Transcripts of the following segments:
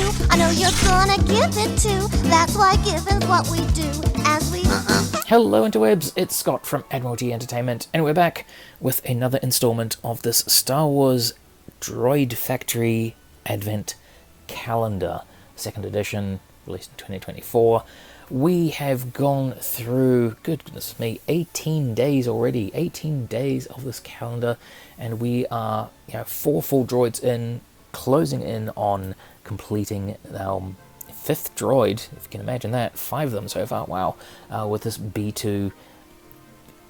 I know you're gonna give it too. That's why giving's what we do as we... Hello interwebs, it's Scott from Admiralty Entertainment, and we're back with another installment of this Star Wars Droid Factory Advent Calendar, 2nd edition, released in 2024. We have gone through, goodness me, 18 days already, 18 days of this calendar, and we are 4 full droids in, closing in on completing our 5th droid, if you can imagine that, 5 of them so far, wow, with this B2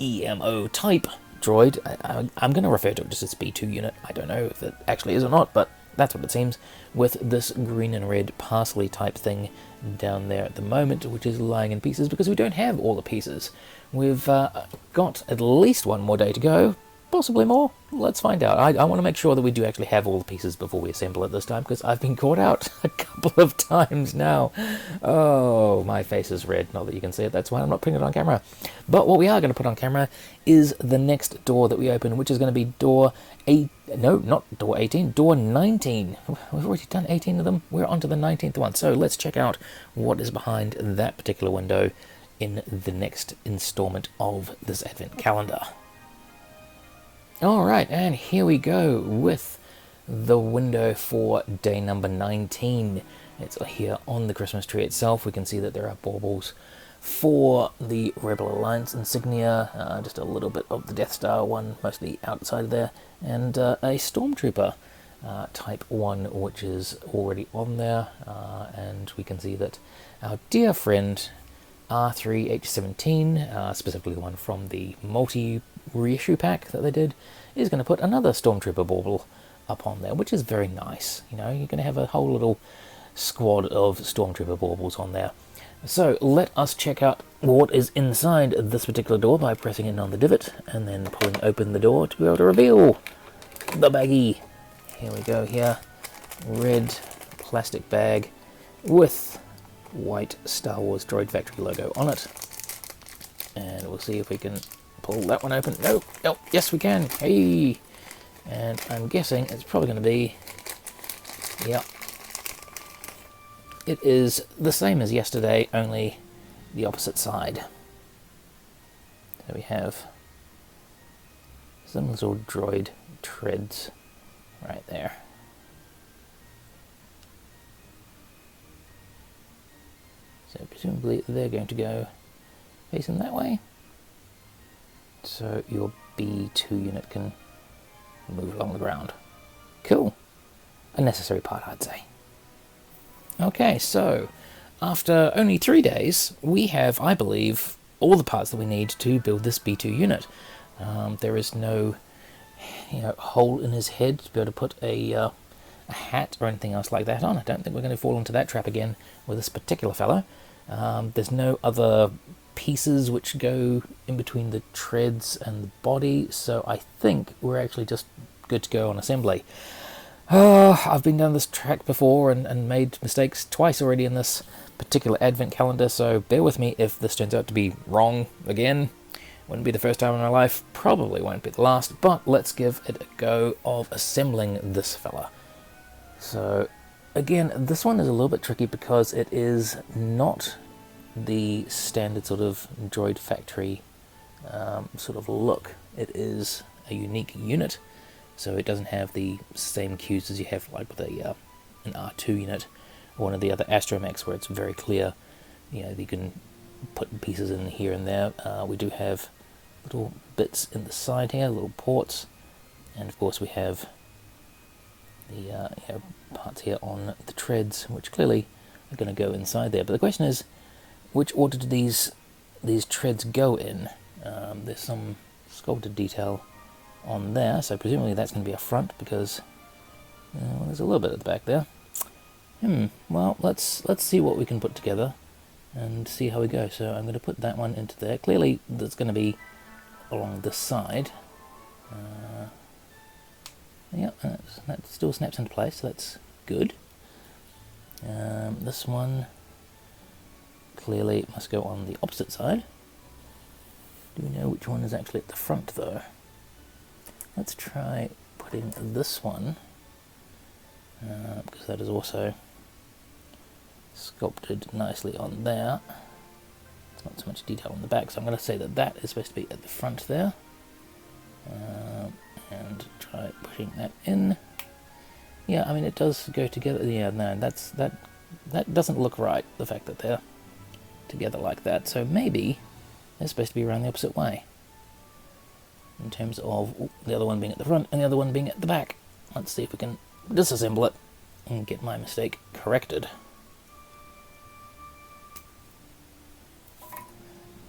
EMO type droid. I'm going to refer to it just as B2 unit. I don't know if it actually is or not, but that's what it seems, with this green and red parsley type thing down there at the moment, which is lying in pieces because we don't have all the pieces. We've got at least one more day to go, possibly more. Let's find out. I want to make sure that we do actually have all the pieces before we assemble it this time, because I've been caught out a couple of times now. Oh, my face is red. Not that you can see it, that's why I'm not putting it on camera. But what we are going to put on camera is the next door that we open, which is going to be door 8. No, not door 18, door 19. We've already done 18 of them. We're on to the 19th one. So let's check out what is behind that particular window in the next installment of this Advent calendar. Alright, and here we go with the window for day number 19. It's here on the Christmas tree itself. We can see that there are baubles for the Rebel Alliance insignia, just a little bit of the Death Star one, mostly outside of there, and a Stormtrooper type one, which is already on there, and we can see that our dear friend R3H17, specifically the one from the multi-reissue pack that they did, is going to put another Stormtrooper bauble up on there, which is very nice. You know, you're going to have a whole little squad of Stormtrooper baubles on there. So let us check out what is inside this particular door by pressing in on the divot and then pulling open the door to be able to reveal the baggie. Here we go here, red plastic bag with white Star Wars Droid Factory logo on it, and we'll see if we can pull that one open. No, yes we can. Hey, and I'm guessing it's probably going to be, yeah, it is the same as yesterday, only the opposite side. So we have some little droid treads right there. So presumably they're going to go facing that way, so your B2 unit can move along the ground. Cool. A necessary part, I'd say. Okay, so after only 3 days, we have, I believe, all the parts that we need to build this B2 unit. There is no hole in his head to be able to put a hat or anything else like that on. I don't think we're going to fall into that trap again with this particular fellow. There's no other pieces which go in between the treads and the body, so I think we're actually just good to go on assembly. I've been down this track before and made mistakes twice already in this particular Advent calendar, so bear with me if this turns out to be wrong again. Wouldn't be the first time in my life, probably won't be the last, but let's give it a go of assembling this fella. So again, this one is a little bit tricky because it is not the standard sort of Droid Factory sort of look. It is a unique unit, so it doesn't have the same cues as you have like with an R2 unit or one of the other astromechs where it's very clear. You can put pieces in here and there. We do have little bits in the side here, little ports, and of course we have the parts here on the treads, which clearly are going to go inside there. But the question is, which order do these treads go in? There's some sculpted detail on there, so presumably that's going to be a front because well, there's a little bit at the back there. Well, let's see what we can put together and see how we go. So I'm going to put that one into there. Clearly that's going to be along the side. Yeah, that still snaps into place, so that's good. This one clearly must go on the opposite side. Do we know which one is actually at the front though? Let's try putting this one, because that is also sculpted nicely on there. It's not so much detail on the back, so I'm going to say that that is supposed to be at the front there. And try pushing that in. Yeah, I mean it does go together. Yeah, no, that doesn't look right, the fact that they're together like that. So maybe they're supposed to be around the opposite way, in terms of the other one being at the front and the other one being at the back. Let's see if we can disassemble it and get my mistake corrected.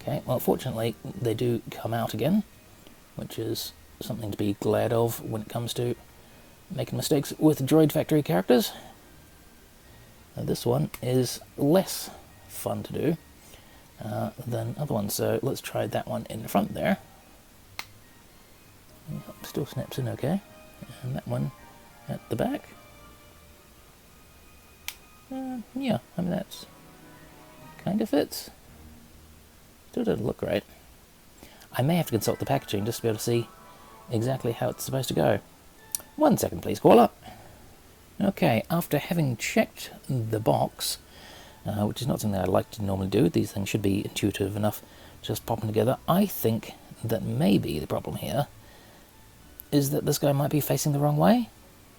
Okay, well fortunately they do come out again, which is something to be glad of when it comes to making mistakes with Droid Factory characters. Now this one is less fun to do than other ones, so let's try that one in the front there. Still snaps in okay, and that one at the back. Yeah, I mean that's kind of fits. Still doesn't look right. I may have to consult the packaging just to be able to see exactly how it's supposed to go. 1 second please, caller. Okay, after having checked the box, which is not something I like to normally do, these things should be intuitive enough, just pop them together, I think that maybe the problem here is that this guy might be facing the wrong way.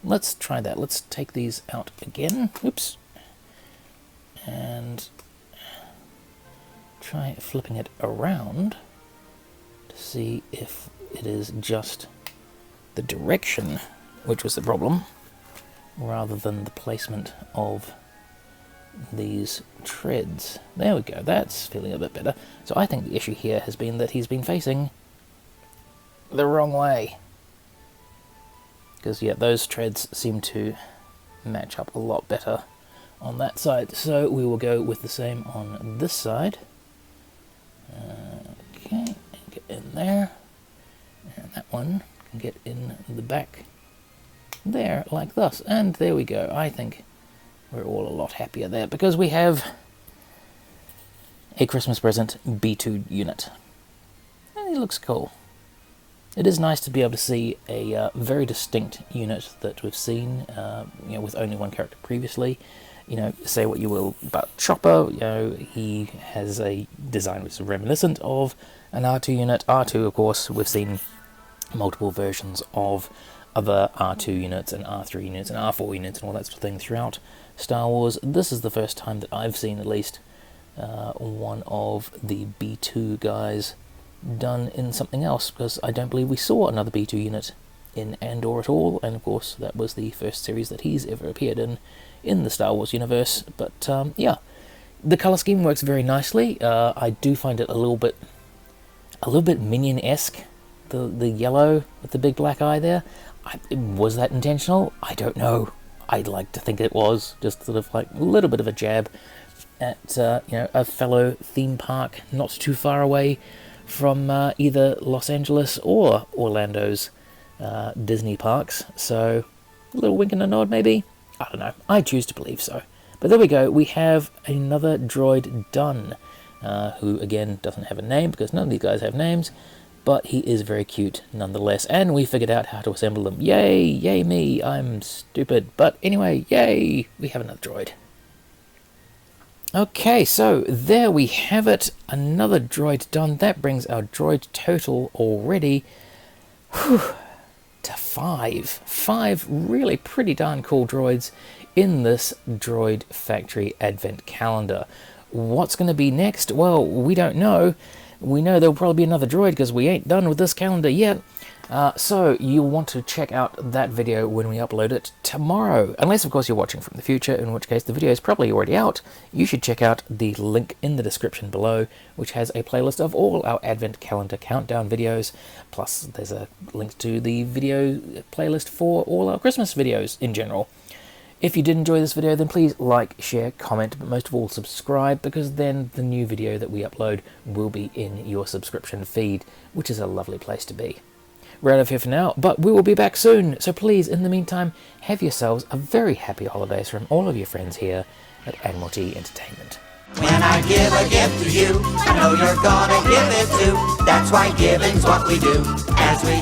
Let's try that. Let's take these out again. Oops. And try flipping it around to see if it is just the direction which was the problem, rather than the placement of these treads. There we go, that's feeling a bit better. So I think the issue here has been that he's been facing the wrong way. Because yeah, those treads seem to match up a lot better on that side. So we will go with the same on this side. Okay, get in there. And that one can get in the back there, like thus. And there we go. I think we're all a lot happier there, because we have a Christmas present B2 unit. And it looks cool. It is nice to be able to see a very distinct unit that we've seen, you know, with only one character previously. You know, say what you will about Chopper, you know, he has a design which is reminiscent of an R2 unit. R2, of course, we've seen multiple versions of other R2 units and R3 units and R4 units and all that sort of thing throughout Star Wars. This is the first time that I've seen at least one of the B2 guys done in something else, because I don't believe we saw another B2 unit in Andor at all, and of course that was the first series that he's ever appeared in the Star Wars universe. But yeah, the colour scheme works very nicely. I do find it a little bit Minion-esque, the yellow with the big black eye there. Was that intentional? I don't know. I'd like to think it was, just sort of like a little bit of a jab at you know, a fellow theme park not too far away from either Los Angeles or Orlando's Disney parks. So a little wink and a nod maybe? I don't know. I choose to believe so. But there we go. We have another droid done, who again doesn't have a name because none of these guys have names, but he is very cute nonetheless. And we figured out how to assemble them. Yay! Yay me! I'm stupid. But anyway, yay! We have another droid. Okay, so there we have it. Another droid done. That brings our droid total already to 5. 5 really pretty darn cool droids in this Droid Factory Advent Calendar. What's going to be next? Well, we don't know. We know there'll probably be another droid because we ain't done with this calendar yet. So you'll want to check out that video when we upload it tomorrow. Unless, of course, you're watching from the future, in which case the video is probably already out. You should check out the link in the description below, which has a playlist of all our Advent Calendar countdown videos. Plus, there's a link to the video playlist for all our Christmas videos in general. If you did enjoy this video, then please like, share, comment, but most of all subscribe, because then the new video that we upload will be in your subscription feed, which is a lovely place to be. We're out of here for now, but we will be back soon, so please, in the meantime, have yourselves a very happy holidays from all of your friends here at Admiralty Entertainment. When I give a gift to you, I know you're gonna give it too. That's why giving's what we do. As we